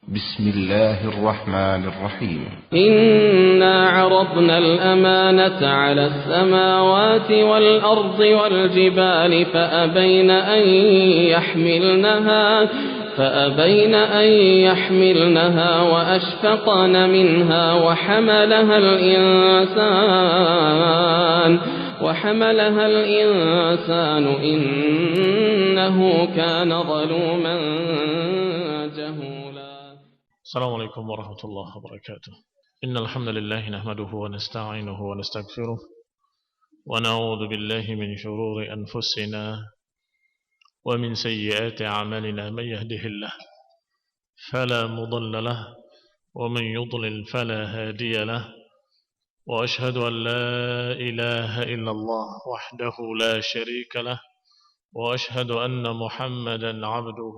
بسم الله الرحمن الرحيم إنا عرضنا الأمانة على السماوات والأرض والجبال فأبين أن يحملنها وأشفقن منها وحملها الإنسان إنه كان ظلوما جهولا. السلام عليكم ورحمة الله وبركاته. إن الحمد لله نحمده ونستعينه ونستغفره ونعوذ بالله من شرور أنفسنا ومن سيئات أعمالنا. من يهده الله فلا مضل له ومن يضلل فلا هادي له، وأشهد أن لا إله إلا الله وحده لا شريك له، وأشهد أن محمدا عبده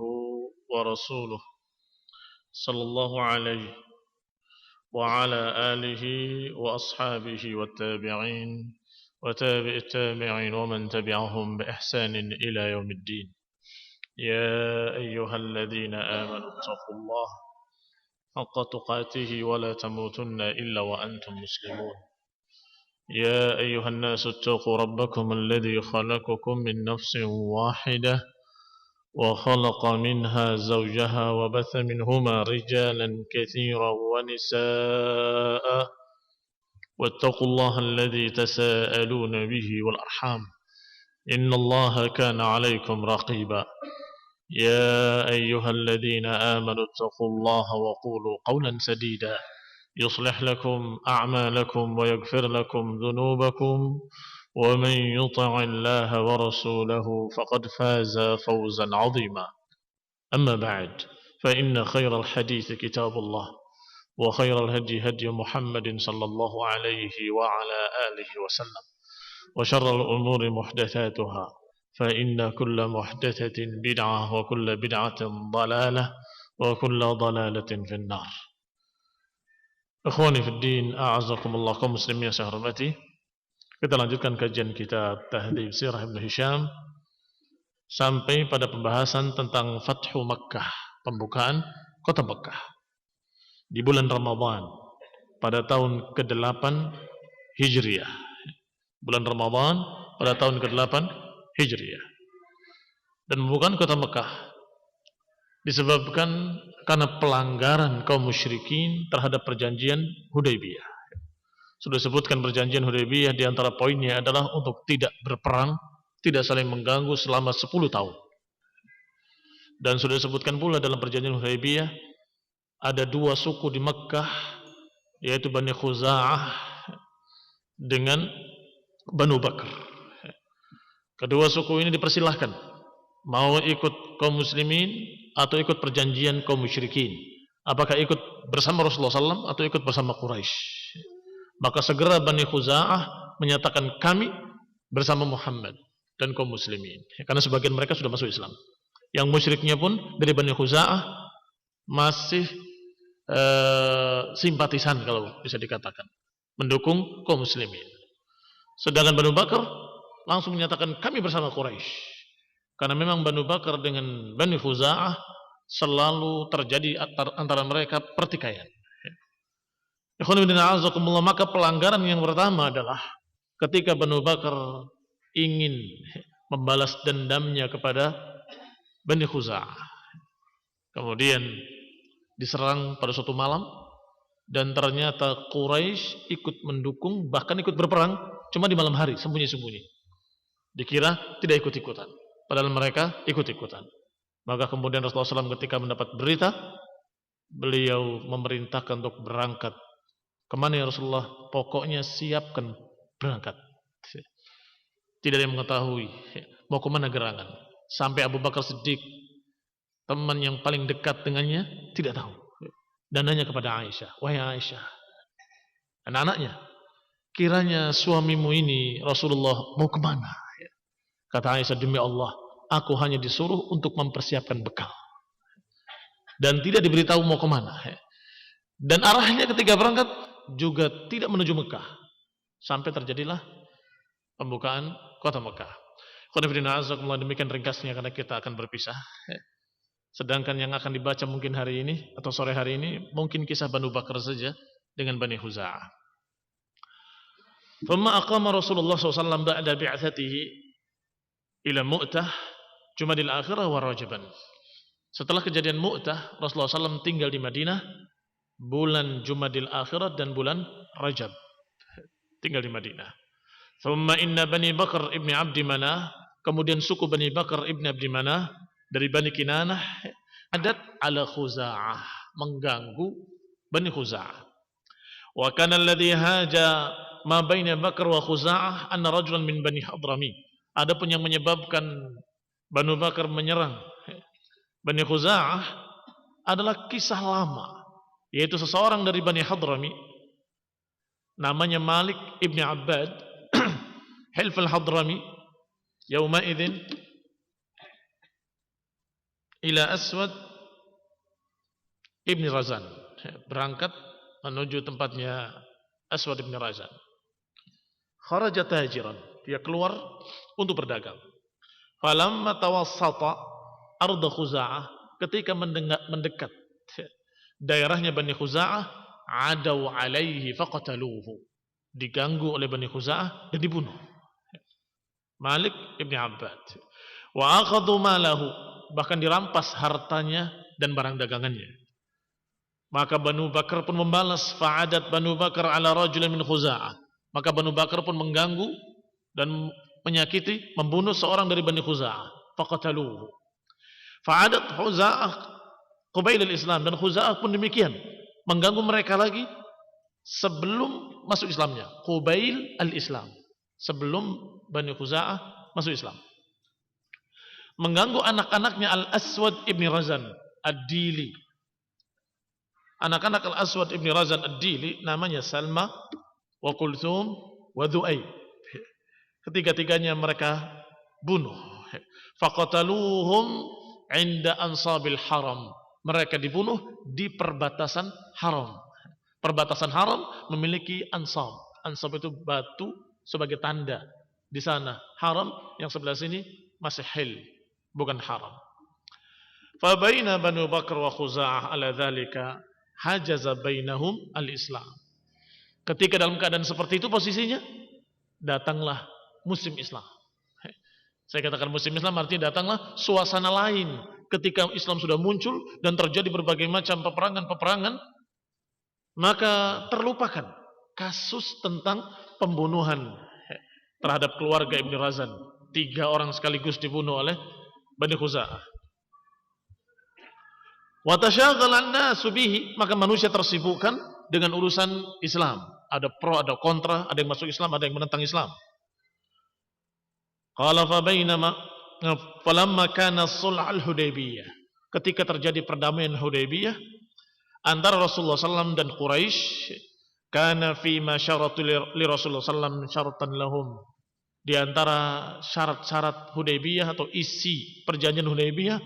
ورسوله صلى الله عليه وعلى آله وأصحابه والتابعين وتابع التابعين ومن تبعهم بإحسان إلى يوم الدين. يا أيها الذين آمنوا اتقوا الله حق تقاته ولا تموتن إلا وأنتم مسلمون. يا أيها الناس اتقوا ربكم الذي خلقكم من نفس واحدة وخلق منها زوجها وبث منهما رجالا كثيرا ونساء، واتقوا الله الذي تساءلون به والأرحام إن الله كان عليكم رقيبا. يا أيها الذين آمنوا اتقوا الله وقولوا قولا سديدا يصلح لكم أعمالكم ويغفر لكم ذنوبكم، ومن يطع الله ورسوله فقد فاز فوزا عظيما. أما بعد، فإن خير الحديث كتاب الله، وخير الهدي هدي محمد صلى الله عليه وعلى آله وسلم، وشر الأمور محدثاتها، فإن كل محدثة بدعة وكل بدعة ضلالة وكل ضلالة في النار. Ikhwani fid din, a'azakumullah, kaum muslimin yang saya hormati. Kita lanjutkan kajian kitab Tahdhib Sirah Ibn Hisham sampai pada pembahasan tentang Fathu Makkah, pembukaan kota Makkah di bulan Ramadan pada tahun ke-8 Hijriah. Bulan Ramadan pada tahun ke-8 Hijriah. Dan pembukaan kota Makkah disebabkan karena pelanggaran kaum musyrikin terhadap perjanjian Hudaybiyah. Sudah disebutkan perjanjian Hudaybiyah, di antara poinnya adalah untuk tidak berperang, tidak saling mengganggu selama 10 tahun. Dan sudah disebutkan pula dalam perjanjian Hudaybiyah ada 2 suku di Makkah, yaitu Bani Khuza'ah dengan Banu Bakr. Kedua suku ini dipersilahkan mau ikut kaum muslimin atau ikut perjanjian kaum musyrikin. Apakah ikut bersama Rasulullah SAW atau ikut bersama Quraisy? Maka segera Bani Khuza'ah menyatakan kami bersama Muhammad dan kaum muslimin, karena sebagian mereka sudah masuk Islam. Yang musyriknya pun dari Bani Khuza'ah masih simpatisan, kalau bisa dikatakan, mendukung kaum muslimin. Sedangkan Banu Bakar langsung menyatakan kami bersama Quraisy. Karena memang Banu Bakar dengan Bani Khuza'ah selalu terjadi antara mereka pertikaian. Maka pelanggaran yang pertama adalah ketika Banu Bakar ingin membalas dendamnya kepada Bani Khuza'ah. Kemudian diserang pada suatu malam, dan ternyata Quraisy ikut mendukung, bahkan ikut berperang, cuma di malam hari, sembunyi-sembunyi. Dikira tidak ikut-ikutan, padahal mereka ikut-ikutan. Maka kemudian Rasulullah SAW ketika mendapat berita, beliau memerintahkan untuk berangkat. Kemana ya Rasulullah? Pokoknya siapkan berangkat. Tidak ada yang mengetahui mau kemana gerangan. Sampai Abu Bakar Siddiq, teman yang paling dekat dengannya, tidak tahu. Dan nanya kepada Aisyah, wahai Aisyah, anak-anaknya, kiranya suamimu ini Rasulullah mau kemana? Kata Aisyah, demi Allah, aku hanya disuruh untuk mempersiapkan bekal dan tidak diberitahu mau kemana. Dan arahnya ketika berangkat juga tidak menuju Mekah, sampai terjadilah pembukaan kota Mekah. Demikian ringkasnya, karena kita akan berpisah. Sedangkan yang akan dibaca mungkin hari ini atau sore hari ini mungkin kisah Banu Bakar saja dengan Bani Khuza'ah. Thumma aqama Rasulullah SAW ba'da bi'athatihi ila Mu'tah Jumadil Akhirah wa Rajaban. Setelah kejadian Mu'tah, Rasulullah SAW tinggal di Madinah bulan Jumadil Akhirah dan bulan Rajab. Tinggal di Madinah. Thumma inna Bani Bakar ibni Abdi Manah, kemudian suku Bani Bakar ibni Abdi Manah dari Bani Kinanah adat ala Khuza'ah, mengganggu Bani Khuza'ah. Wa kana alladhi haja ma baina Bakar wa Khuza'ah anna rajulan min Bani Hadrami. Adapun yang menyebabkan Banu Bakar menyerang Bani Khuza'ah adalah kisah lama, yaitu seseorang dari Bani Hadrami namanya Malik ibni Abbad Hilf al-Hadrami yawma idzin ila Aswad ibni Razan, berangkat menuju tempatnya Aswad ibni Razan. Kharaja tajiran, dia keluar untuk berdagang. Falamma tawassata arda Khuza'ah, ketika mendekat daerahnya Bani Khuza'ah, adaw alaihi faqataluhu, diganggu oleh Bani Khuza'ah dan dibunuh Malik ibni Abbad. Wa akhadhu malahu, bahkan dirampas hartanya dan barang dagangannya. Maka Banu Bakar pun membalas, fa'adat Banu Bakar ala rajulin min Khuza'ah, maka Banu Bakar pun mengganggu dan menyakiti, membunuh seorang dari Bani Khuza'ah. Faqataluhu. Fa'adat Khuza'ah qabail al-Islam, dan Khuza'ah pun demikian, mengganggu mereka lagi sebelum masuk Islamnya. Qabail al-Islam, sebelum Bani Khuza'ah masuk Islam. Mengganggu anak-anaknya Al-Aswad ibni Razan Ad-Dili. Anak-anak Al-Aswad ibni Razan Ad-Dili namanya Salma wa Kulthum wa Dhu'aib. Ketiga-tiganya mereka bunuh. Faqataluhum inda ansabil haram. Mereka dibunuh di perbatasan haram. Perbatasan haram memiliki ansab. Ansab itu batu sebagai tanda. Di sana haram, yang sebelah sini masih hil, bukan haram. Fa baina Banu Bakar wa Khuza'ah ala dzalika hajaza bainahum al-Islam. Ketika dalam keadaan seperti itu posisinya, datanglah musim Islam. Saya katakan musim Islam artinya datanglah suasana lain. Ketika Islam sudah muncul dan terjadi berbagai macam peperangan-peperangan, maka terlupakan kasus tentang pembunuhan terhadap keluarga Ibn Razan. 3 orang sekaligus dibunuh oleh Bani Khuza'ah. Wa tasyaghal an-nasu bihi, maka manusia tersibukkan dengan urusan Islam. Ada pro, ada kontra, ada yang masuk Islam, ada yang menentang Islam. Qala fa bainama falamma kana sulh al-Hudaybiyah, ketika terjadi perdamaian Hudaybiyah antara Rasulullah SAW dan Quraisy, kana fi ma syaratu li Rasulullah SAW syaratan lahum, di antara syarat-syarat Hudaybiyah atau isi perjanjian Hudaybiyah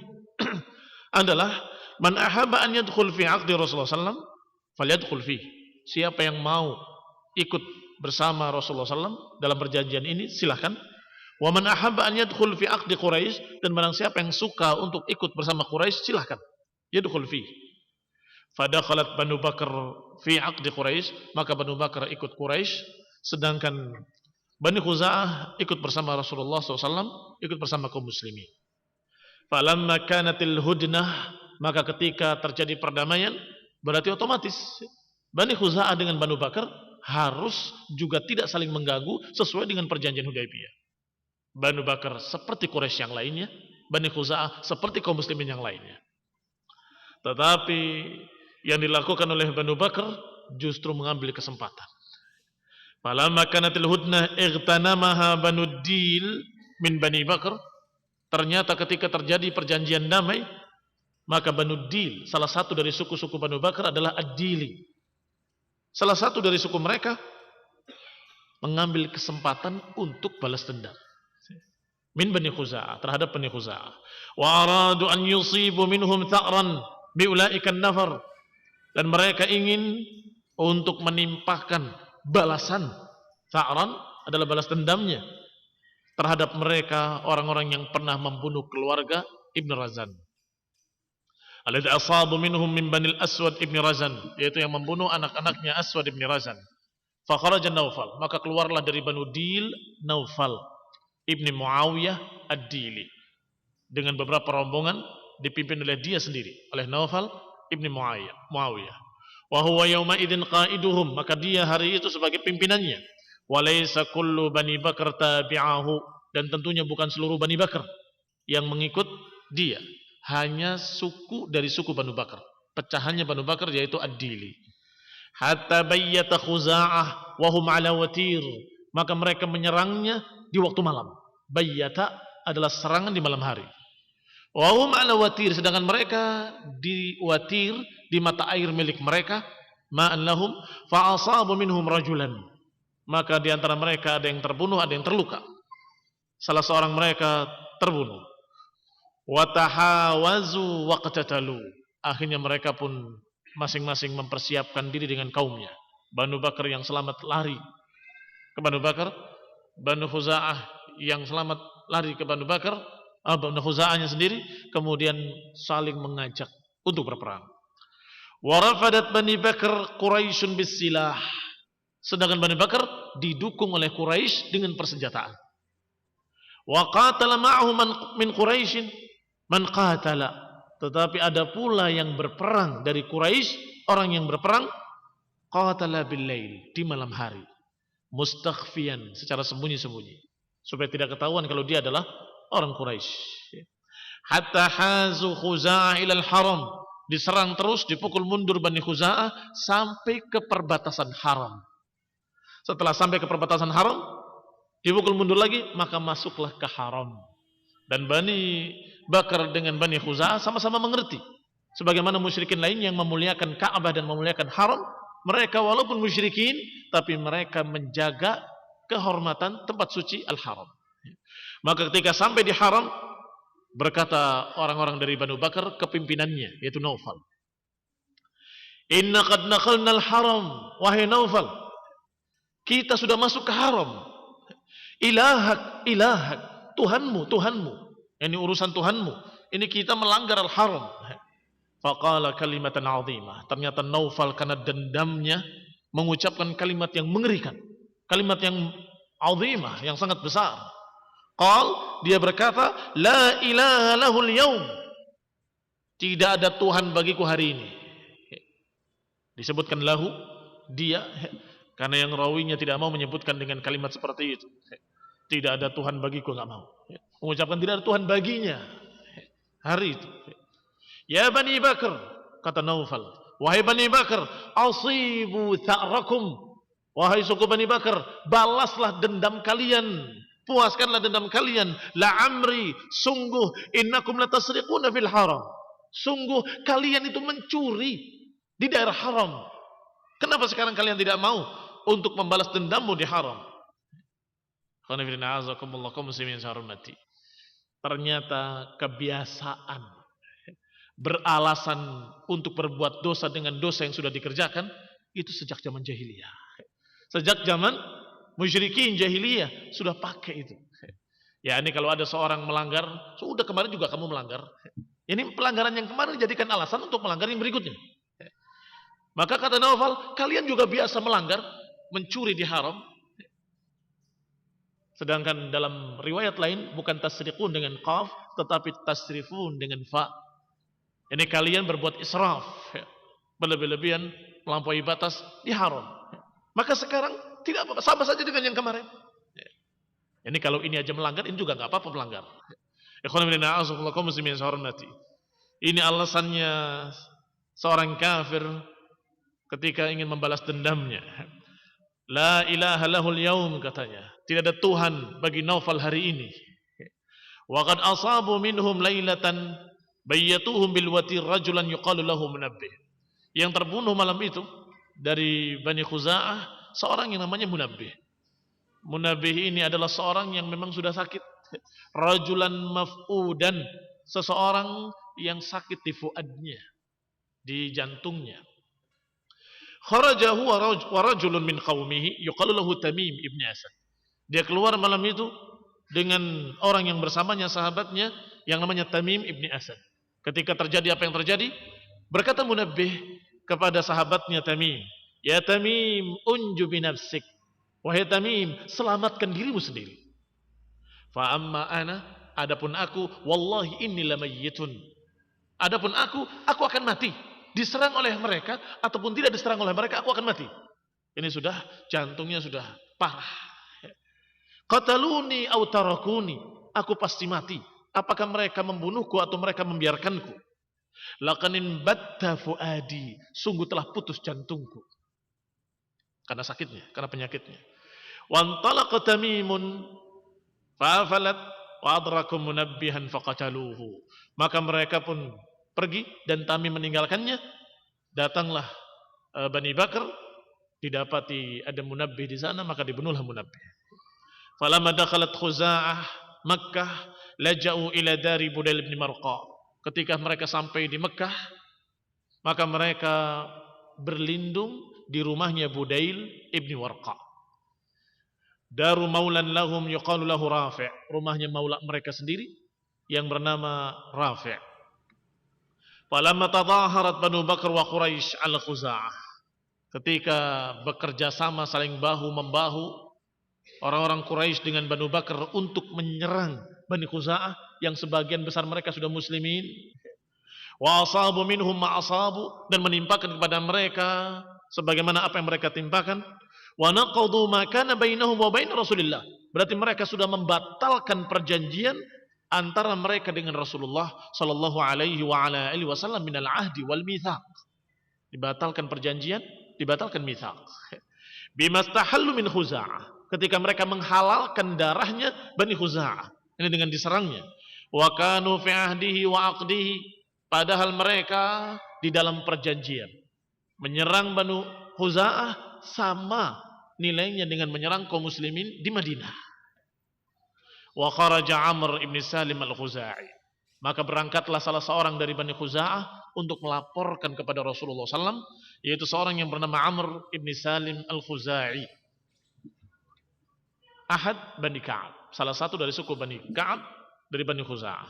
adalah man ahabba an yadkhul fi 'aqdi Rasulullah SAW falyadkhul fi. Siapa yang mau ikut bersama Rasulullah SAW dalam perjanjian ini silahkan. Wa man ahabba an yadkhul fi 'aqdi Quraisy, dan barang siapa yang suka untuk ikut bersama Quraisy silahkan yadkhul fi. Fadakhalat Banu Bakar fi 'aqdi Quraisy, maka Banu Bakar ikut Quraisy, sedangkan Bani Khuza'ah ikut bersama Rasulullah SAW, ikut bersama kaum muslimin. Falamma kanatil hudnah, maka ketika terjadi perdamaian, berarti otomatis Bani Khuza'ah dengan Banu Bakar harus juga tidak saling mengganggu sesuai dengan perjanjian Hudaybiyah. Banu Bakar seperti Quraisy yang lainnya, Bani Khuza'ah seperti kaum muslimin yang lainnya. Tetapi yang dilakukan oleh Banu Bakar justru mengambil kesempatan. Falamma kanatil hudnah igtanamaha Banu Dil min Bani Bakar, ternyata ketika terjadi perjanjian damai, maka Banu Dil, salah satu dari suku-suku Banu Bakar adalah Ad-Dili. Salah satu dari suku mereka mengambil kesempatan untuk balas dendam min Bani Khuza'ah, terhadap Bani Khuza'ah. Wa aradu an yusibu minhum tha'ran bi ulaikan nafar, dan mereka ingin untuk menimpahkan balasan. Tha'ran adalah balas dendamnya terhadap mereka orang-orang yang pernah membunuh keluarga Ibn Razan. Alladzi asabu minhum min Banil Aswad ibn Razan, yaitu yang membunuh anak-anaknya Aswad ibn Razan. Fa kharaja Naufal, maka keluarlah dari Banu Dil Naufal ibn Muawiyah Ad-Dili dengan beberapa rombongan dipimpin oleh dia sendiri, oleh Naufal ibn Muawiyah. Wa huwa yawma idzin qaiduhum, maka dia hari itu sebagai pimpinannya. Wa laisa kullu Bani Bakar tabi'ahu, dan tentunya bukan seluruh Bani Bakar yang mengikut dia, hanya suku dari suku Banu Bakar, pecahannya Banu Bakar yaitu Ad-Dili. Hatta bayyata Khuza'ah wa hum ala watir, maka mereka menyerangnya di waktu malam. Bayyata adalah serangan di malam hari. Wa hum ala watir, sedangkan mereka di watir, di mata air milik mereka, ma'an lahum fa asabu minhum rajulan, maka di antara mereka ada yang terbunuh, ada yang terluka. Salah seorang mereka terbunuh. Wa tahawazu wa qatatalu, akhirnya mereka pun masing-masing mempersiapkan diri dengan kaumnya. Banu Bakar yang selamat lari ke Banu Bakar, Banu Khuza'ah yang selamat lari ke Banu Bakar, Banu Khuza'ahnya sendiri kemudian saling mengajak untuk berperang. Wa rafadat Bani Bakar Quraisyun bisilah, sedangkan Bani Bakar didukung oleh Quraisy dengan persenjataan. Wa qatala ma'ahum min Quraisyin man qatala, tetapi ada pula yang berperang dari Quraisy, orang yang berperang qatala bil lail, di malam hari, mustakhfiyan, secara sembunyi-sembunyi, supaya tidak ketahuan kalau dia adalah orang Quraisy. Hatta hazu Khuza'ah ilal haram, diserang terus, dipukul mundur Bani Khuza'ah sampai ke perbatasan haram. Setelah sampai ke perbatasan haram, dipukul mundur lagi, maka masuklah ke haram. Dan Bani Bakar dengan Bani Khuza'ah sama-sama mengerti, sebagaimana musyrikin lain yang memuliakan Ka'bah dan memuliakan haram, mereka walaupun musyrikin tapi mereka menjaga kehormatan tempat suci al-haram. Maka ketika sampai di haram, berkata orang-orang dari Banu Bakar ke pimpinannya yaitu Naufal, inna qad nakhalna al-haram, wahai Naufal, kita sudah masuk ke haram. Ilahak, ilahak, Tuhanmu, Tuhanmu, ini urusan Tuhanmu, ini kita melanggar al-haram. Faqala kalimatan azimah, ternyata Naufal karena dendamnya mengucapkan kalimat yang mengerikan, kalimat yang azimah, yang sangat besar. Dia berkata, la ilaha lahul yaum, tidak ada Tuhan bagiku hari ini. Disebutkan lahu, dia, karena yang rawinya tidak mau menyebutkan dengan kalimat seperti itu. Tidak ada Tuhan bagiku, enggak mau mengucapkan tidak ada Tuhan baginya hari itu. Ya Bani Bakar, kata Naufal, wahai Bani Bakar, asibu tha'rakum, wahai suku Bani Bakar, balaslah dendam kalian, puaskanlah dendam kalian. La amri, sungguh innakum latasriquna fil haram, sungguh kalian itu mencuri di daerah haram. Kenapa sekarang kalian tidak mau untuk membalas dendammu di haram? Ternyata kebiasaan beralasan untuk berbuat dosa dengan dosa yang sudah dikerjakan itu sejak zaman jahiliyah. Sejak zaman musyrikin jahiliyah sudah pakai itu. Ya, ini kalau ada seorang melanggar, sudah kemarin juga kamu melanggar. Ini pelanggaran yang kemarin dijadikan alasan untuk melanggar yang berikutnya. Maka kata Naufal, kalian juga biasa melanggar, mencuri di haram. Sedangkan dalam riwayat lain bukan tasriqun dengan qaf, tetapi tasrifun dengan fa. Ini kalian berbuat israf, berlebih-lebihan, melampaui batas di haram. Maka sekarang tidak apa-apa, sama saja dengan yang kemarin. Ini kalau ini aja melanggar, ini juga nggak apa-apa melanggar. Ini alasannya seorang kafir ketika ingin membalas dendamnya. La ilaha lahul yaum, katanya, tidak ada Tuhan bagi Naufal hari ini. Wa qad asabu minhum lailatan bayyatuhum bil watir rajulan yuqalu lahu Munabbih. Yang terbunuh malam itu dari Bani Khuza'ah seorang yang namanya Munabbih. Munabbih ini adalah seorang yang memang sudah sakit. Rajulan maf'udan, seseorang yang sakit di fuadnya, di jantungnya. Kharaja huwa wa rajulun min qaumihi yuqalu lahu Tamim ibn Asad. Dia keluar malam itu dengan orang yang bersamanya, sahabatnya yang namanya Tamim ibn Asad. Ketika terjadi apa yang terjadi, berkata Munabbih kepada sahabatnya Tamim, "Ya Tamim, unju binafsik." Wahai Tamim, selamatkan dirimu sendiri. Fa amma ana, adapun aku, wallahi inni lamayyitun. Adapun aku akan mati. Diserang oleh mereka ataupun tidak diserang oleh mereka, aku akan mati. Ini sudah jantungnya sudah parah. Qataluni aw tarakuni, aku pasti mati. Apakah mereka membunuhku atau mereka membiarkanku? Laqanin batta fuadi, sungguh telah putus jantungku. Karena sakitnya, karena penyakitnya. Wantalaqa Tamimun fa'afalat wa adrakum munabbihan faqataluhu. Maka mereka pun pergi dan Tamim meninggalkannya. Datanglah Bani Bakar, didapati ada Munabbih di sana, maka dibunuhlah Munabbih. Falamma dakhalat Khuza'ah Makkah laja'u ila dari Budail bin Marqa. Ketika mereka sampai di Mekah, maka mereka berlindung di rumahnya Budail ibn Warqa. Daru maulan lahum yuqalu lahu Rafi', rumahnya maula mereka sendiri yang bernama Rafi'. Falamma tadhaharat Banu Bakar wa Quraisy al Khuza'ah. Ketika bekerja sama saling bahu membahu orang-orang Quraisy dengan Banu Bakar untuk menyerang Bani Khuza'ah yang sebagian besar mereka sudah muslimin. Wa asabu minhum ma asabu, dan menimpakan kepada mereka sebagaimana apa yang mereka timpakan. Wa naqadu ma kana bainahum wa bain Rasulillah. Berarti mereka sudah membatalkan perjanjian antara mereka dengan Rasulullah sallallahu alaihi wa ala alihi wasallam minal ahdi wal mitsaq. Dibatalkan perjanjian, dibatalkan mitsaq. Bimastahallu min Khuza'ah, ketika mereka menghalalkan darahnya Bani Khuza'ah. Ini dengan diserangnya. Wa kanu fi ahdihi wa aqdihi, padahal mereka di dalam perjanjian. Menyerang Banu Khuza'ah sama nilainya dengan menyerang kaum muslimin di Madinah. Wa kharaja Amr ibn Salim al-Khuza'i, maka berangkatlah salah seorang dari Bani Khuza'ah untuk melaporkan kepada Rasulullah SAW, yaitu seorang yang bernama Amr ibn Salim al-Khuza'i, ahad Bani Ka'ab, salah satu dari suku Bani Ka'ab dari Bani Khuza'ah.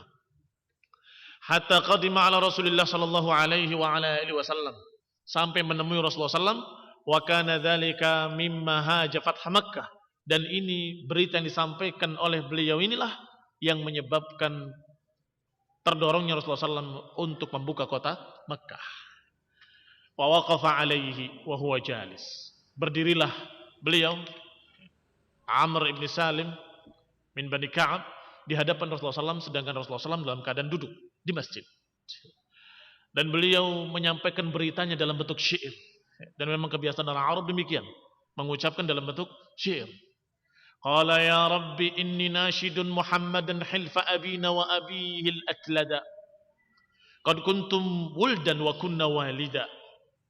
Hatta qadima ala Rasulullah sallallahu alaihi wa ala alihi wasallam, sampai menemui Rasulullah sallam. Wa kana dzalika mimma haja fath Makkah, dan ini berita yang disampaikan oleh beliau inilah yang menyebabkan terdorongnya Rasulullah sallam untuk membuka kota Makkah. Wa waqafa alaihi wa huwa jalis, berdirilah beliau Amr ibn Salim min Bani Ka'ab di hadapan Rasulullah SAW, sedangkan Rasulullah SAW dalam keadaan duduk di masjid. Dan beliau menyampaikan beritanya dalam bentuk syair. Dan memang kebiasaan orang Arab demikian, mengucapkan dalam bentuk syair. Qala ya Rabbi inni nashidun Muhammadan hilfa abina wa abihi al-atlada. Qad kuntum wuldan wa kunna walida.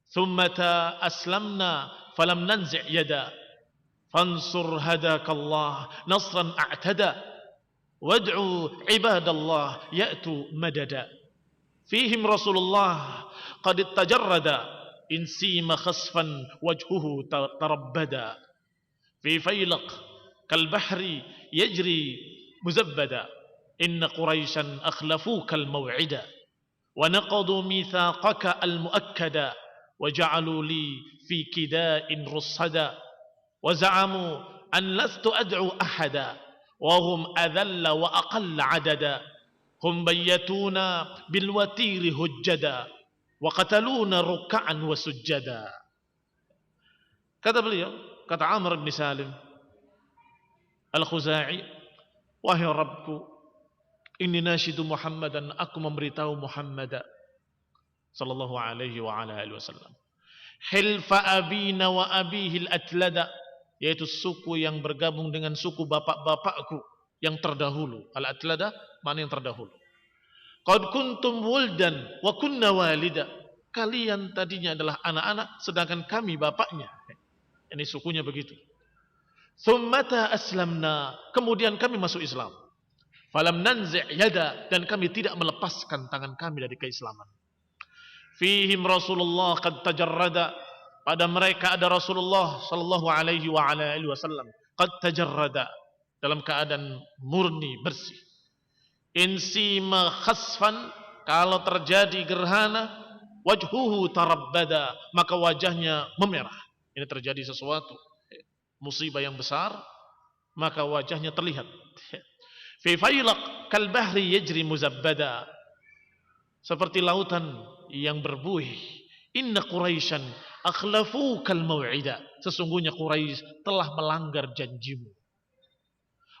Thummata aslamna falam nanzi' yada. Fansur hadakallah nasran a'tada. Wad'u ibadallah ya'tu madada. Fihim Rasulullah qad tajarrada. Insima khasfan wajhuhu tarabbada. Fi faylaq kalbahri yajri muzabbada. Inna Quraisyan akhlafuka al-maw'ida. Wa naqadu mithaqaka al-mu'akkada. Wa ja'alu li fi kida'in russada. Wa za'amu an lastu ad'u ahada. Wa hum adhalla wa aqalla adada. Hum bayyatuna bilwatiri hujjada. Wa qataluna ruk'an wa sujjada. Kata beliau, kata Amr bin Salim Al-Khuza'i, wahai Rabbku, inni nashidu Muhammadan, aku memberitahu Muhammad sallallahu alaihi wa ala alihi wasallam, hilfa abina wa abihi al-atlada, yaitu suku yang bergabung dengan suku bapak-bapakku yang terdahulu. Al-atlada mana yang terdahulu. Qad kuntum wuldan wa kunna walida, kalian tadinya adalah anak-anak sedangkan kami bapaknya. Ini sukunya begitu. Thummata aslamna, kemudian kami masuk Islam. Falam nanzi' yada, dan kami tidak melepaskan tangan kami dari keislaman. Fihim Rasulullah qad tajarrada, pada mereka ada Rasulullah sallallahu alaihi wa ala alihi wasallam qad tajarrada, dalam keadaan murni bersih. Insima khasfan kalau terjadi gerhana, wajhuhu tarabbada, maka wajahnya memerah. Ini terjadi sesuatu musibah yang besar, maka wajahnya terlihat. Fi faylaq kal bahri yajri muzabbada, seperti lautan yang berbuih. Inna Quraisyan akhlafu kal mau'ida, sesungguhnya Quraisy telah melanggar janjimu.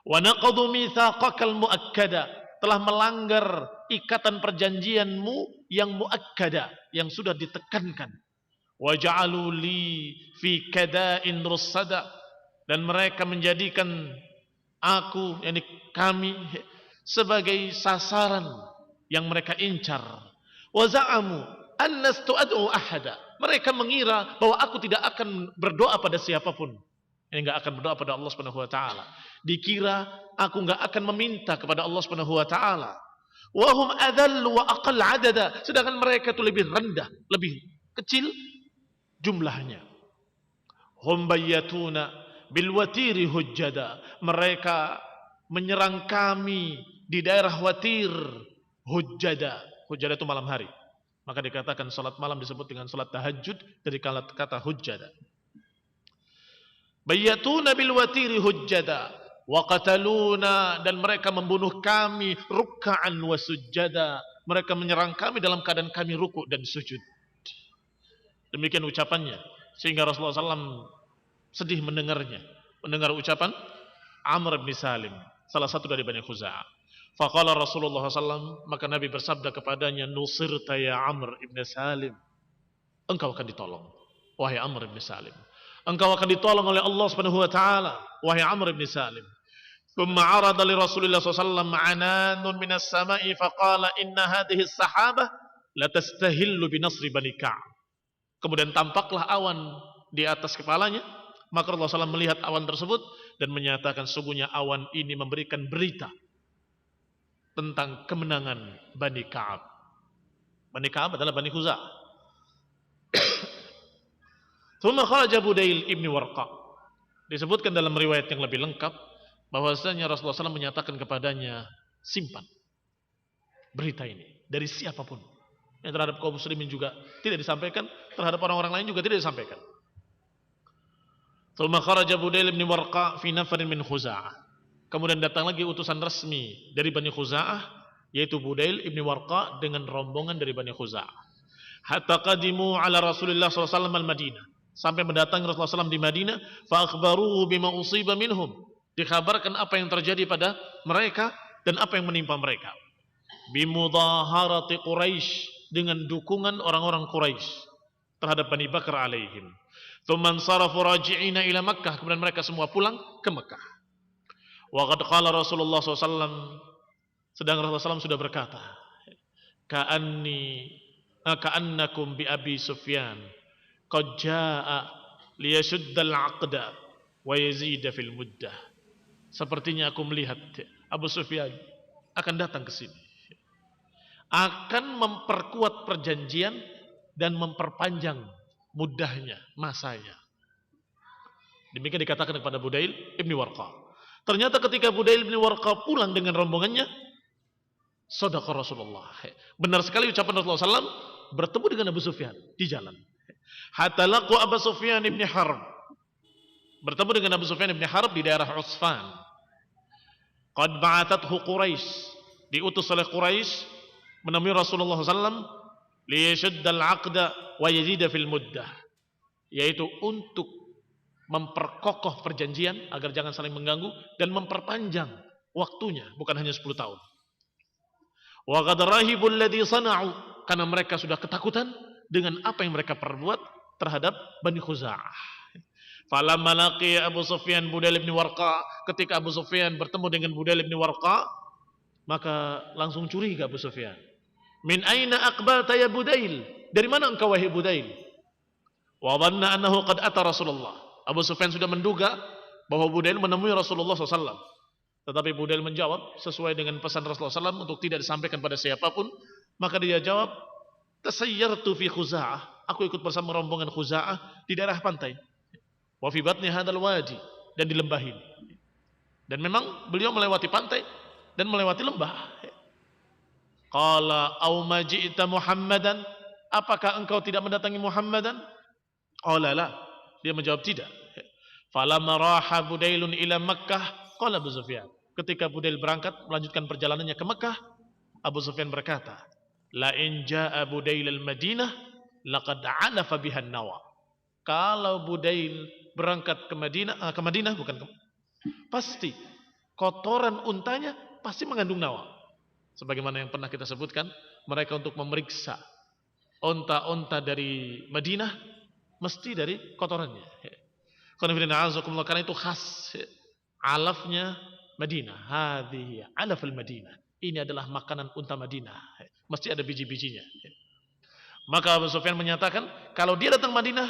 Wa naqadu mitsaqakal muakkada, telah melanggar ikatan perjanjianmu yang muakkada, yang sudah ditekankan. Wa ja'alu li fi kada'in russada, dan mereka menjadikan aku, yakni kami, sebagai sasaran yang mereka incar. Wa za'amu annastu ad'u ahada, mereka mengira bahwa aku tidak akan berdoa pada siapapun. Ini enggak akan berdoa pada Allah Subhanahu wa taala. Dikira aku enggak akan meminta kepada Allah Subhanahu wa taala. Wa hum adallu wa aqall adada, sedangkan mereka itu lebih rendah, lebih kecil jumlahnya. Hum bayyatuna bil watiri hujjada, mereka menyerang kami di daerah Watir hujjada. Hujjada itu malam hari. Maka dikatakan salat malam disebut dengan salat tahajud dari kata hujjada. Bayyatuna bil watiri hujjada wa qataluna, dan mereka membunuh kami ruk'an wa sujjada, mereka menyerang kami dalam keadaan kami ruku' dan sujud. Demikian ucapannya, sehingga Rasulullah SAW sedih mendengarnya, mendengar ucapan Amr bin Salim, salah satu dari Bani Khuza'ah. Faqala Rasulullah SAW, maka Nabi bersabda kepadanya, nusirta ya Amr ibn Salim, engkau akan ditolong, wahai Amr ibn Salim, engkau akan ditolong oleh Allah Subhanahu wa taala, wahai Amr ibn Salim. Thumma arada li Rasulillah SAW ananun minas sama'i faqala inna hadhihi as-sahabah la tastahillu bi nasri Bani Ka'ab. Kemudian tampaklah awan di atas kepalanya, maka Rasulullah SAW melihat awan tersebut dan menyatakan sungguhnya awan ini memberikan berita tentang kemenangan Bani Ka'ab. Bani Ka'ab adalah Bani Khuza'ah. Thumma kharaja Budail ibn Warqa. Disebutkan dalam riwayat yang lebih lengkap bahwasanya Rasulullah SAW menyatakan kepadanya, simpan berita ini dari siapapun. Yang terhadap kaum muslimin juga tidak disampaikan, terhadap orang-orang lain juga tidak disampaikan. Thumma kharaja Budail ibn Warqa fi nafarin min Khuza'ah. Kemudian datang lagi utusan resmi dari Bani Khuza'ah, yaitu Budail ibn Warqa dengan rombongan dari Bani Khuza'ah. Hatta qadimu ala Rasulullah SAW al-Madinah, sampai mendatangi Rasulullah SAW di Madinah. Fa akhbaruhu bima usiba minhum, dikabarkan apa yang terjadi pada mereka dan apa yang menimpa mereka. Bimudaharati Quraisy, dengan dukungan orang-orang Quraisy terhadap Bani Bakar alaihim. Tsumman sarafu raji'ina ila Makkah, kemudian mereka semua pulang ke Makkah. Wa qad qala Rasulullah SAW, sedang Rasulullah SAW sudah berkata, ka'annakum bi Abi Sufyan qad jaa'a liyashudda al-'aqda wa yazida fil muddah. Sepertinya aku melihat Abu Sufyan akan datang ke sini, akan memperkuat perjanjian dan memperpanjang mudahnya, masanya. Demikian dikatakan kepada Budail ibn Warqa. Ternyata ketika Budail bin Warqa pulang dengan rombongannya, shadaqa Rasulullah. Benar sekali ucapan Rasulullah SAW, bertemu dengan Abu Sufyan di jalan. Hatta laqu Abu Sufyan ibn Harb, bertemu dengan Abu Sufyan ibn Harb di daerah Utsfan. Qad ba'athathu Quraisy, diutus oleh Quraisy menemui Rasulullah SAW, liyashudda al-'aqda wa yazida fil muddah, yaitu untuk memperkokoh perjanjian agar jangan saling mengganggu dan memperpanjang waktunya, bukan hanya 10 tahun. Wa qad rahibul ladzi sana'u, karena mereka sudah ketakutan dengan apa yang mereka perbuat terhadap Bani Khuza'ah. Falamma laqiya Abu Sufyan Budail bin Warqa, ketika Abu Sufyan bertemu dengan Budail bin Warqa, maka langsung curiga Abu Sufyan. Min aina aqbalta ya Budail? Dari mana engkau wahai Budail? Wa dhanna annahu qad ata Rasulullah. Abu Sufyan sudah menduga bahwa Budail menemui Rasulullah SAW. Tetapi Budail menjawab sesuai dengan pesan Rasulullah SAW untuk tidak disampaikan pada siapapun. Maka dia jawab, tasayyartu fi Khuza'ah, aku ikut bersama rombongan Khuza'ah di daerah pantai. Wa fi batni hadzal wadi, dan di lembah ini. Dan memang beliau melewati pantai dan melewati lembah. Qala aw ma ji'ta Muhammadan? Apakah engkau tidak mendatangi Muhammadan? Qala la. Dia menjawab tidak. Falamma raha Budailun ila Makkah, qala Abu Sufyan. Ketika Budail berangkat melanjutkan perjalanannya ke Makkah, Abu Sufyan berkata, la in jaa Budail al-Madinah laqad 'alafa biha an-nawa. Kalau Budail berangkat ke Madinah pasti kotoran untanya pasti mengandung nawa. Sebagaimana yang pernah kita sebutkan, mereka untuk memeriksa onta-onta dari Madinah mesti dari kotorannya. Karena itu khas alafnya Madinah. Hadhihi alaful Madinah. Ini adalah makanan unta Madinah. Mesti ada biji-bijinya. Maka Abu Sufyan menyatakan, kalau dia datang Madinah,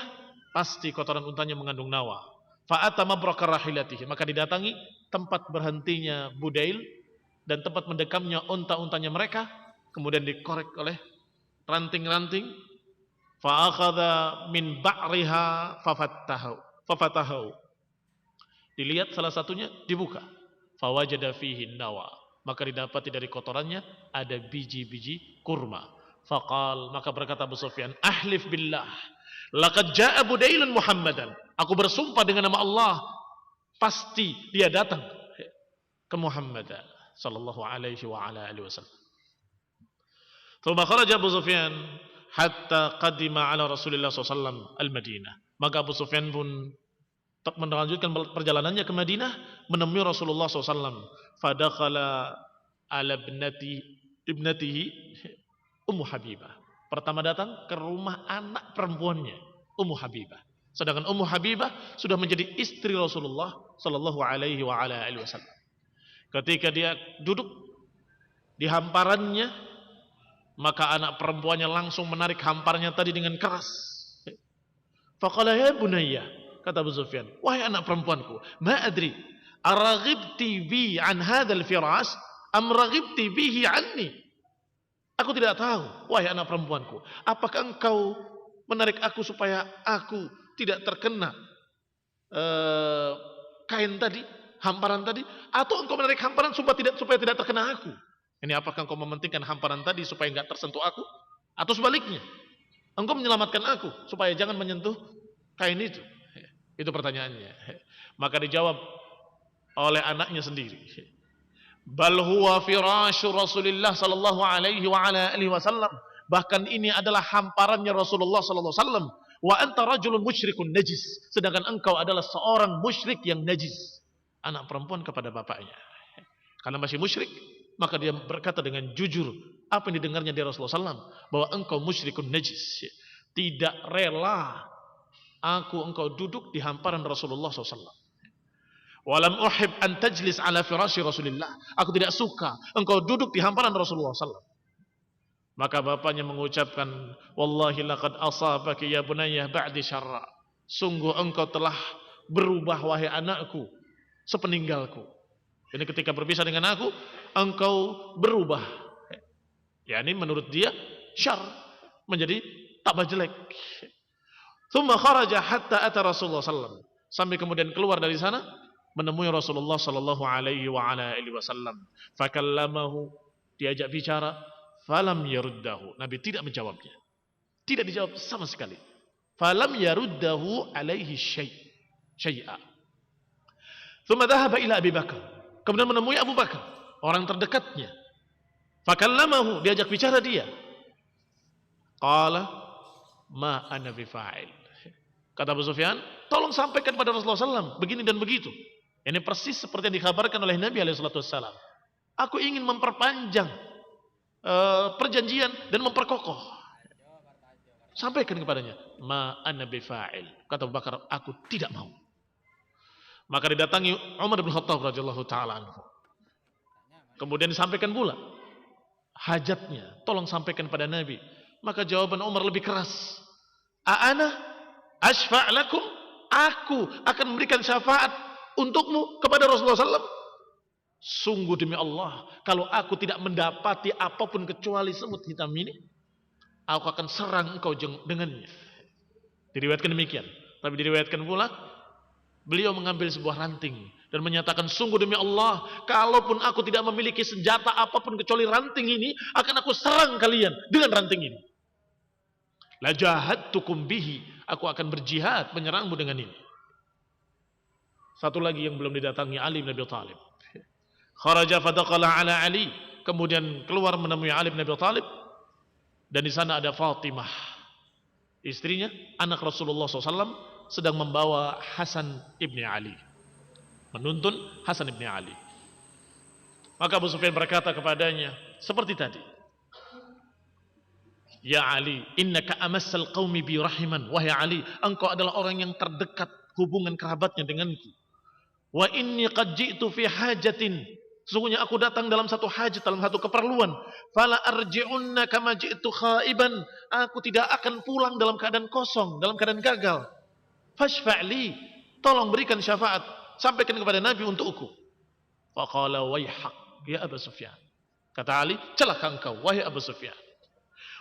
pasti kotoran untanya mengandung nawa. Fa'ata mabraka rahilatihi. Maka didatangi tempat berhentinya Budail dan tempat mendekamnya unta-untanya mereka, kemudian dikorek oleh ranting-ranting. Fa'akhadha min ba'riha fafatahu. Dilihat salah satunya, dibuka. Fawajada fihi nawa. Maka didapati dari kotorannya ada biji-biji kurma. Faqal, maka berkata Abu Sufyan, ahlif billah, laqad jaa Budailun Muhammadan. Aku bersumpah dengan nama Allah, pasti dia datang ke Muhammad sallallahu alaihi wa ala alihi wasallam. Thumma kharaja Abu Sufyan hatta qadima ala Rasulillah sallallahu al-Madinah. Maka Abu Sufyan pun melanjutkan perjalanannya ke Madinah, menemui Rasulullah SAW. Fadakhala ala ibnatihi Ummu Habibah. Pertama datang ke rumah anak perempuannya, Ummu Habibah. Sedangkan Ummu Habibah sudah menjadi istri Rasulullah Sallallahu Alaihi Wasallam. Ketika dia duduk di hamparannya, maka anak perempuannya langsung menarik hamparnya tadi dengan keras. Faqala ya bunayya, kata Abu Sufyan, wahai anak perempuanku, ma adri araghibti bi an hadzal firas am raghibti bihi anni. Aku tidak tahu, wahai anak perempuanku, apakah engkau menarik aku supaya aku tidak terkena kain tadi, hamparan tadi, atau engkau menarik hamparan supaya tidak terkena aku? Ini apakah engkau mementingkan hamparan tadi supaya enggak tersentuh aku, atau sebaliknya, engkau menyelamatkan aku supaya jangan menyentuh kain itu? Itu pertanyaannya. Maka dijawab oleh anaknya sendiri. Bal huwa firasyu Rasulillah sallallahu alaihi wa ala alihi wasallam. Bahkan ini adalah hamparannya Rasulullah sallallahu alaihi wasallam. Wa anta rajulun musyrikun najis. Sedangkan engkau adalah seorang musyrik yang najis. Anak perempuan kepada bapaknya. Karena masih musyrik, maka dia berkata dengan jujur apa yang didengarnya dari Rasulullah sallallahu alaihi wasallam, bahwa engkau musyrikun najis. Tidak rela engkau duduk di hamparan Rasulullah SAW. Walam uhib an tajlis ala firasyi Rasulillah. Aku tidak suka engkau duduk di hamparan Rasulullah SAW. Maka bapaknya mengucapkan, wallahi laqad asabaki ya bunayya ba'di syarra. Sungguh engkau telah berubah wahai anakku sepeninggalku. Jadi ketika berpisah dengan aku, engkau berubah. Ya, ini menurut dia syar, menjadi tambah jelek. Thumma kharaja hatta ata Rasulullah sallallahu, sampai kemudian keluar dari sana menemui Rasulullah sallallahu alaihi wa ala alihi wasallam. Fakallamahu, diajak bicara, falam yaruddahu. Nabi tidak menjawabnya. Tidak dijawab sama sekali. Falam yaruddahu alaihi syai'a. Thumma dhahaba ila Abi Bakar. Kemudian menemui Abu Bakar, orang terdekatnya. Fakallamahu, diajak bicara dia. Qala ma ana bifa'il. Kata Abu Sufyan, tolong sampaikan pada Rasulullah SAW begini dan begitu. Ini persis seperti yang dikabarkan oleh Nabi SAW. Aku ingin memperpanjang perjanjian dan memperkokoh. Sampaikan kepadanya, ma ana bifa'il. Kata Abu Bakar, aku tidak mau. Maka didatangi Umar bin Khattab radhiyallahu taala anhu. Kemudian disampaikan pula hajatnya, tolong sampaikan pada Nabi. Maka jawaban Umar lebih keras. A'ana asfa' lakum, aku akan memberikan syafaat untukmu kepada Rasulullah SAW. Sungguh demi Allah, kalau aku tidak mendapati apapun kecuali semut hitam ini, aku akan serang engkau dengannya. Diriwayatkan demikian. Tapi diriwayatkan pula, beliau mengambil sebuah ranting, dan menyatakan, sungguh demi Allah, kalaupun aku tidak memiliki senjata apapun kecuali ranting ini, akan aku serang kalian dengan ranting ini. La jahadtukum bihi, aku akan berjihad menyerangmu dengan ini. Satu lagi yang belum didatangi, Ali bin Abi Thalib. Kharaja fadaqala ala Ali, kemudian keluar menemui Ali bin Abi Thalib, dan di sana ada Fatimah, istrinya, anak Rasulullah SAW, sedang membawa Hasan ibni Ali, menuntun Hasan ibni Ali. Maka Abu Sufyan berkata kepadanya seperti tadi, ya Ali, innaka amassal qaumi bi rahiman. Wahai Ali, engkau adalah orang yang terdekat hubungan kerabatnya denganku. Wa inni qad ji'tu fi hajatin, sesungguhnya aku datang dalam satu hajat, dalam satu keperluan. Fala arji'unna kama ji'tu khaiban, aku tidak akan pulang dalam keadaan kosong, dalam keadaan gagal. Fashfa'li, tolong berikan syafaat, sampaikan kepada Nabi untukku. Faqala wayhaq ya Abu Sufyan, kata Ali, celaka engkau wahai Abu Sufyan.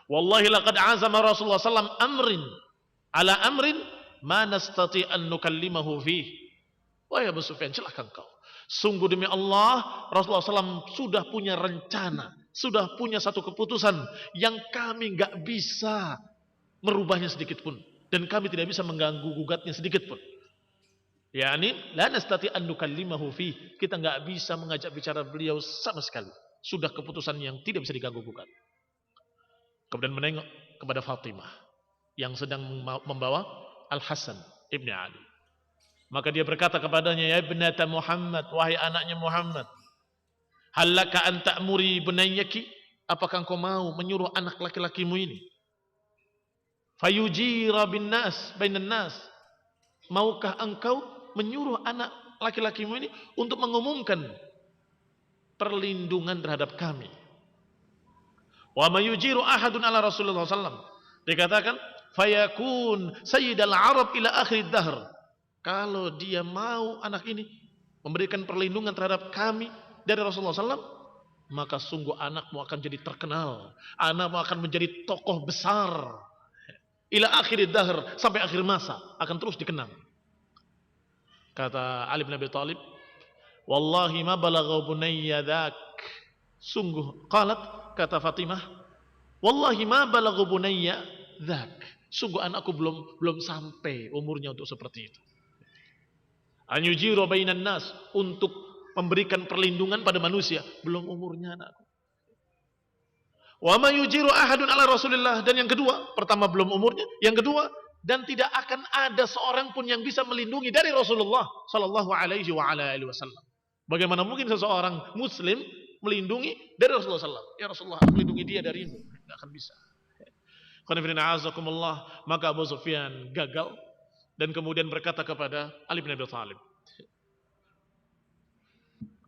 Wallahi laqad azama Rasulullah sallam amrin ala amrin ma nastati an nukallimahu fihi. Wahai Abu Sufyan, celaka engkau. Sungguh demi Allah, Rasulullah SAW sudah punya rencana, sudah punya satu keputusan yang kami nggak bisa merubahnya sedikit pun, dan kami tidak bisa mengganggu gugatnya sedikit pun. Yani la nastati an nukallimahu fihi, kita nggak bisa mengajak bicara beliau sama sekali. Sudah keputusan yang tidak bisa diganggu gugat. Kemudian menengok kepada Fatimah yang sedang membawa Al-Hasan ibni Ali. Maka dia berkata kepadanya, ya ibnata Muhammad, wahai anaknya Muhammad, halaka an ta'muri bunayyaki, apakah engkau mau menyuruh anak laki-lakimu ini fayujira bin nas bainan nas, maukah engkau menyuruh anak laki-lakimu ini untuk mengumumkan perlindungan terhadap kami? Wa mayujiru ahadun ala Rasulullah sallallahu, dikatakan fayakun sayyidal arab ila akhir dahr, kalau dia mau anak ini memberikan perlindungan terhadap kami dari Rasulullah SAW, maka sungguh anakmu akan jadi terkenal, anakmu akan menjadi tokoh besar ila akhir dahr, sampai akhir masa akan terus dikenang. Kata Ali bin Abi Thalib, wallahi ma balagha bunayya dzak, sungguh qalat, kata Fatimah, wallahi ma balagha bunayya dzak, sungguh anakku belum sampai umurnya untuk seperti itu. Anyujiru bainan nas, untuk memberikan perlindungan pada manusia, belum umurnya anakku. Wa ma yujiru ahadun ala Rasulillah, dan yang kedua, pertama belum umurnya, yang kedua, dan tidak akan ada seorang pun yang bisa melindungi dari Rasulullah sallallahu alaihi wa ala alihi wasallam. Bagaimana mungkin seseorang muslim melindungi dari Rasulullah sallallahu alaihi wasallam? Ya Rasulullah, melindungi dia darimu, tidak akan bisa. Maka Abu Sufyan gagal dan kemudian berkata kepada Ali bin Abi Thalib,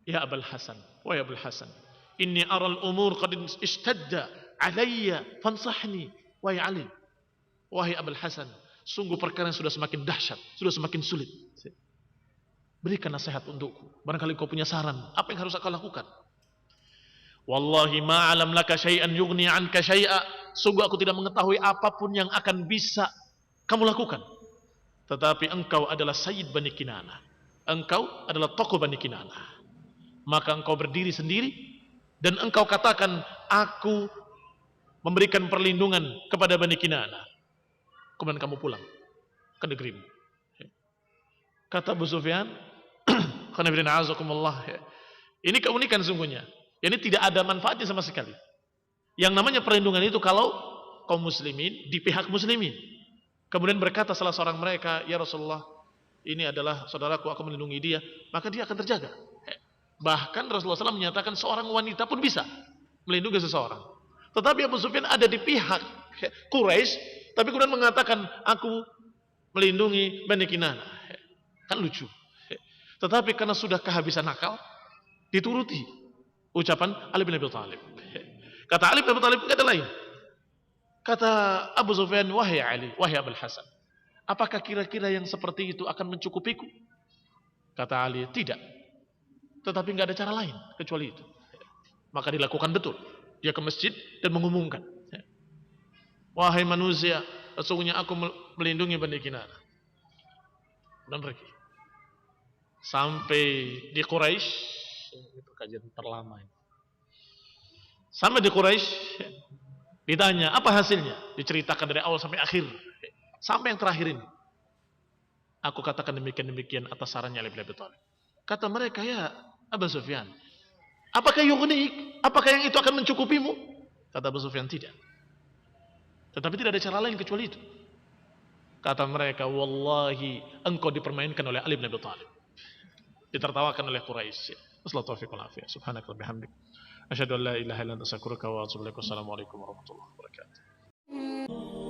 ya Abul Hasan, wahai Abul Hasan, inni aral umur qad ishtadda alayya fansahni. Wahai Ali, wahai Abul Hasan, sungguh perkara yang sudah semakin dahsyat, sudah semakin sulit. Berikan nasihat untukku, barangkali kau punya saran, apa yang harus aku lakukan? Wallahi ma alam laka syai'an yughni anka syai'a, sungguh aku tidak mengetahui apapun yang akan bisa kamu lakukan. Tetapi engkau adalah Sayyid Bani Kinanah, engkau adalah tokoh Bani Kinanah, maka engkau berdiri sendiri dan engkau katakan, aku memberikan perlindungan kepada Bani Kinanah, kemudian kamu pulang ke negerimu. Kata Abu Sufyan, ini keunikan sungguhnya, ini tidak ada manfaatnya sama sekali. Yang namanya perlindungan itu kalau kaum muslimin di pihak muslimin. Kemudian berkata salah seorang mereka, ya Rasulullah, ini adalah saudaraku, aku melindungi dia, maka dia akan terjaga. Bahkan Rasulullah SAW menyatakan seorang wanita pun bisa melindungi seseorang. Tetapi Abu Sufyan ada di pihak Quraisy, tapi kemudian mengatakan, aku melindungi Bani Kinanah. Kan lucu. Tetapi karena sudah kehabisan akal, dituruti ucapan Ali bin Abi Thalib. Kata Ali bin Abi Thalib, kata lain. Kata Abu Sufyan, wahai Ali, wahai Abul Hasan, apakah kira-kira yang seperti itu akan mencukupiku? Kata Ali, tidak. Tetapi nggak ada cara lain kecuali itu. Maka dilakukan betul. Dia ke masjid dan mengumumkan, wahai manusia, sesungguhnya aku melindungi Bani Kinanah. Dan pergi. sampai di Quraisy, itu kajian terlama ini. Sampai di Quraisy ditanya, apa hasilnya? Diceritakan dari awal sampai akhir. Sampai yang terakhir ini. Aku katakan demikian atas sarannya Ali bin Abi Thalib. Kata mereka, ya Abu Sufyan, apakah yughnik? Apakah yang itu akan mencukupimu? Kata Abu Sufyan, tidak. Tetapi tidak ada cara lain kecuali itu. Kata mereka, wallahi engkau dipermainkan oleh Ali bin Abi Thalib. Ditertawakan oleh Quraisy. Wassalatu taufiq wal afiyah. Subhanaka wa bihamdik. Asyhadu an la ilaha illa anta astaghfiruka wa atubu ilaik. Wassalamualaikum warahmatullahi wabarakatuh.